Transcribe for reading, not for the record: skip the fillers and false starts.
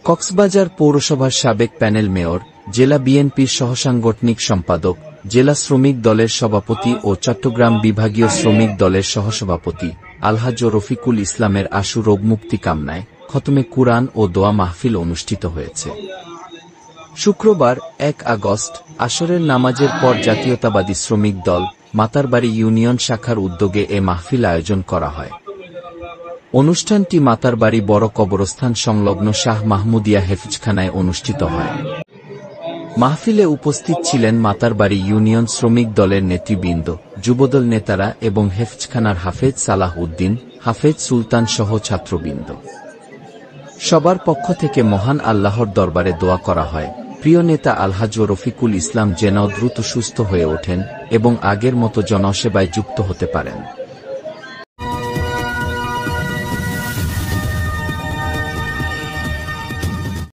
কক্সবাজার পৌরসভার সাবেক panel mayor, জেলা বিএনপির সহসাংগঠনিক সম্পাদক, জেলা শ্রমিক দলের সভাপতি ও চট্টগ্রাম বিভাগীয় শ্রমিক দলের সহসভাপতি আলহাজ রফিকুল ইসলামের আশু রোগমুক্তি কামনায় খতমে কুরআন ও দোয়া মাহফিল অনুষ্ঠিত হয়েছে। শুক্রবার ১ আগস্ট আসরের নামাজের পর জাতীয়তাবাদী শ্রমিক দল, মাতারবাড়ি ইউনিয়ন শাখার উদ্যোগে এ মাহফিল আয়োজন করা হয়। অনুষ্ঠানটি মাতারবাড়ি বড় কবরস্থান সংলগ্ন শাহ মাহমুদিয়া হেফজখানায় অনুষ্ঠিত হয়। মাহফিলে উপস্থিত ছিলেন মাতারবাড়ি ইউনিয়ন শ্রমিক দলের নেতৃবৃন্দ, যুবদল নেতারা এবং হেফজখানার হাফেজ সালাহ উদ্দিন, হাফেজ সুলতান সহ ছাত্রবৃন্দ। সবার পক্ষ থেকে মহান আল্লাহর দরবারে দোয়া করা হয় প্রিয় নেতা আলহাজ রফিকুল ইসলাম যেন দ্রুত সুস্থ হয়ে ওঠেন এবং আগের মতো জনসেবায় যুক্ত হতে পারেন।